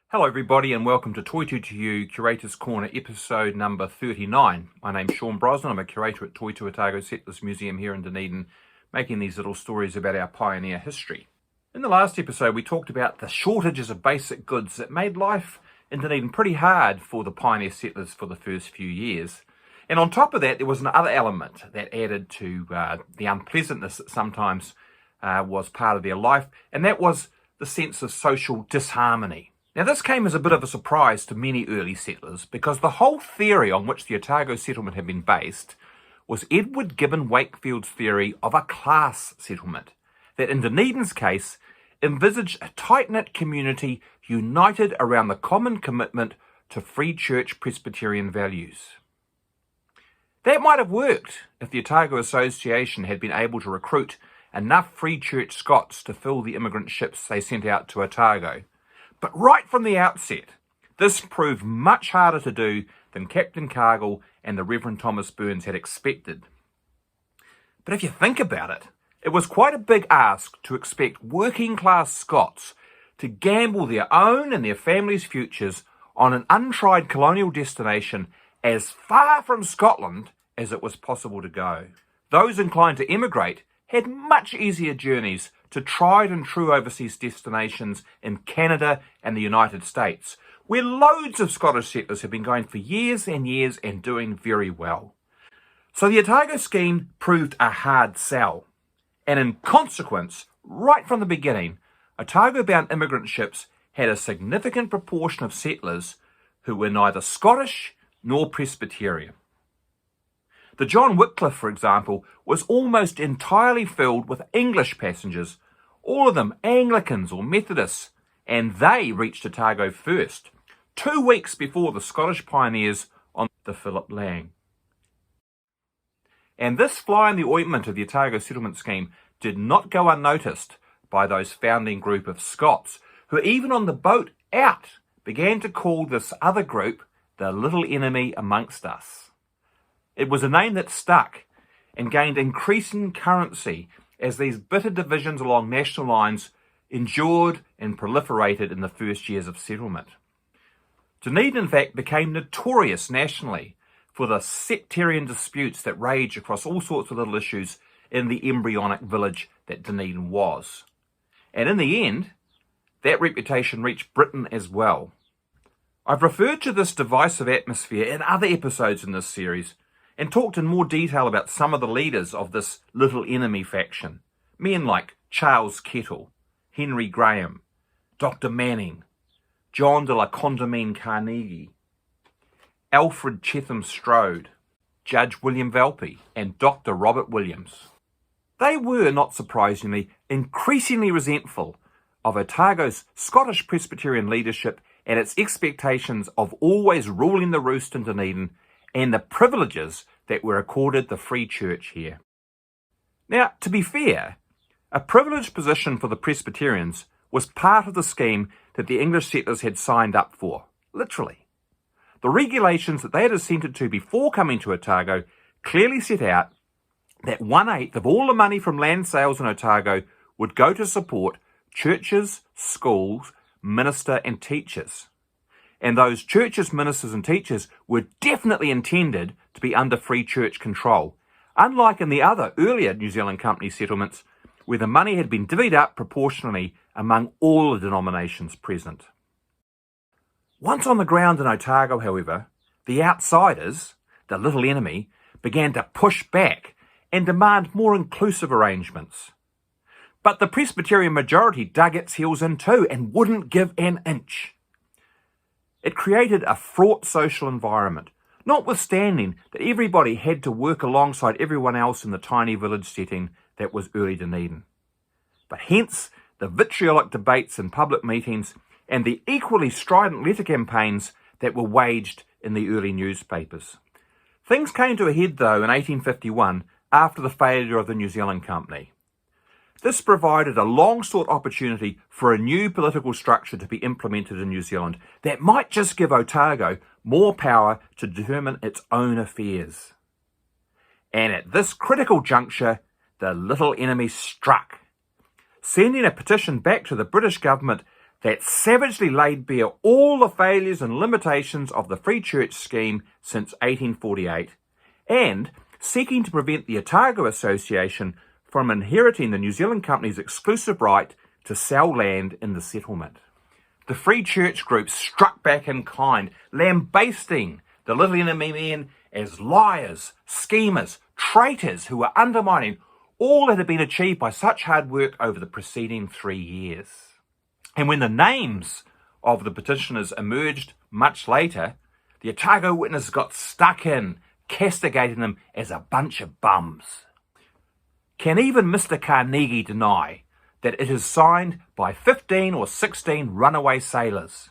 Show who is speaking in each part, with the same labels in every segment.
Speaker 1: Hello everybody and welcome to Toitu to You, Curator's Corner, episode number 39. My name's Sean Brosnan. I'm a curator at Toitu Otago Settlers Museum here in Dunedin, making these little stories about our pioneer history. In the last episode we talked about the shortages of basic goods that made life in Dunedin pretty hard for the pioneer settlers for the first few years. And on top of that there was another element that added to the unpleasantness that sometimes was part of their life, and that was the sense of social disharmony. Now this came as a bit of a surprise to many early settlers because the whole theory on which the Otago settlement had been based was Edward Gibbon Wakefield's theory of a class settlement, that in Dunedin's case envisaged a tight-knit community united around the common commitment to Free Church Presbyterian values. That might have worked if the Otago Association had been able to recruit enough Free Church Scots to fill the immigrant ships they sent out to Otago. But right from the outset, this proved much harder to do than Captain Cargill and the Reverend Thomas Burns had expected. But if you think about it, it was quite a big ask to expect working-class Scots to gamble their own and their families' futures on an untried colonial destination as far from Scotland as it was possible to go. Those inclined to emigrate had much easier journeys to tried and true overseas destinations in Canada and the United States, where loads of Scottish settlers have been going for years and years and doing very well. So the Otago scheme proved a hard sell, and in consequence, right from the beginning, Otago-bound immigrant ships had a significant proportion of settlers who were neither Scottish nor Presbyterian. The John Wycliffe, for example, was almost entirely filled with English passengers, all of them Anglicans or Methodists, and they reached Otago first, 2 weeks before the Scottish pioneers on the Philip Lang. And this fly in the ointment of the Otago settlement scheme did not go unnoticed by those founding group of Scots, who even on the boat out began to call this other group the little enemy amongst us. It was a name that stuck and gained increasing currency as these bitter divisions along national lines endured and proliferated in the first years of settlement. Dunedin, in fact, became notorious nationally for the sectarian disputes that raged across all sorts of little issues in the embryonic village that Dunedin was. And in the end, that reputation reached Britain as well. I've referred to this divisive atmosphere in other episodes in this series, and talked in more detail about some of the leaders of this little enemy faction. Men like Charles Kettle, Henry Graham, Dr. Manning, John de la Condamine Carnegie, Alfred Chetham Strode, Judge William Valpy, and Dr. Robert Williams. They were, not surprisingly, increasingly resentful of Otago's Scottish Presbyterian leadership and its expectations of always ruling the roost in Dunedin and the privileges that were accorded the Free Church here. Now, to be fair, a privileged position for the Presbyterians was part of the scheme that the English settlers had signed up for, literally. The regulations that they had assented to before coming to Otago clearly set out that 1/8 of all the money from land sales in Otago would go to support churches, schools, minister and teachers. And those churches, ministers and teachers were definitely intended to be under Free Church control, unlike in the other earlier New Zealand Company settlements where the money had been divvied up proportionally among all the denominations present. Once on the ground in Otago, however, the outsiders, the little enemy, began to push back and demand more inclusive arrangements. But the Presbyterian majority dug its heels in too and wouldn't give an inch. It created a fraught social environment, notwithstanding that everybody had to work alongside everyone else in the tiny village setting that was early Dunedin. But hence the vitriolic debates in public meetings and the equally strident letter campaigns that were waged in the early newspapers. Things came to a head, though, in 1851 after the failure of the New Zealand Company. This provided a long-sought opportunity for a new political structure to be implemented in New Zealand that might just give Otago more power to determine its own affairs. And at this critical juncture, the little enemy struck, sending a petition back to the British government that savagely laid bare all the failures and limitations of the Free Church scheme since 1848, and seeking to prevent the Otago Association from inheriting the New Zealand Company's exclusive right to sell land in the settlement. The Free Church group struck back in kind, lambasting the Little Enemy men as liars, schemers, traitors who were undermining all that had been achieved by such hard work over the preceding 3 years. And when the names of the petitioners emerged much later, the Otago witnesses got stuck in, castigating them as a bunch of bums. Can even Mr. Carnegie deny that it is signed by 15 or 16 runaway sailors,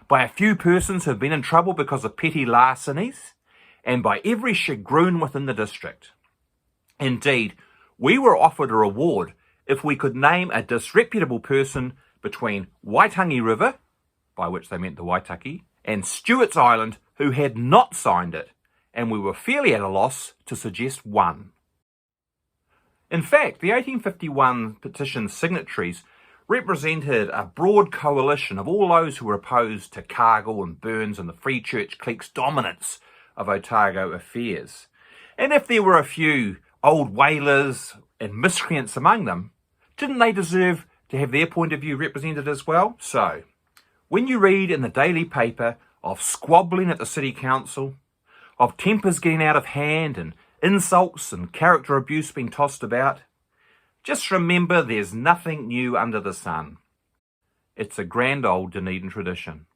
Speaker 1: by a few persons who have been in trouble because of petty larcenies, and by every shagroon within the district? Indeed, we were offered a reward if we could name a disreputable person between Waitangi River, by which they meant the Waitaki, and Stewart's Island who had not signed it, and we were fairly at a loss to suggest one. In fact, the 1851 petition signatories represented a broad coalition of all those who were opposed to Cargill and Burns and the Free Church clique's dominance of Otago affairs. And if there were a few old whalers and miscreants among them, didn't they deserve to have their point of view represented as well? So, when you read in the daily paper of squabbling at the city council, of tempers getting out of hand and insults and character abuse being tossed about, just remember there's nothing new under the sun. It's a grand old Dunedin tradition.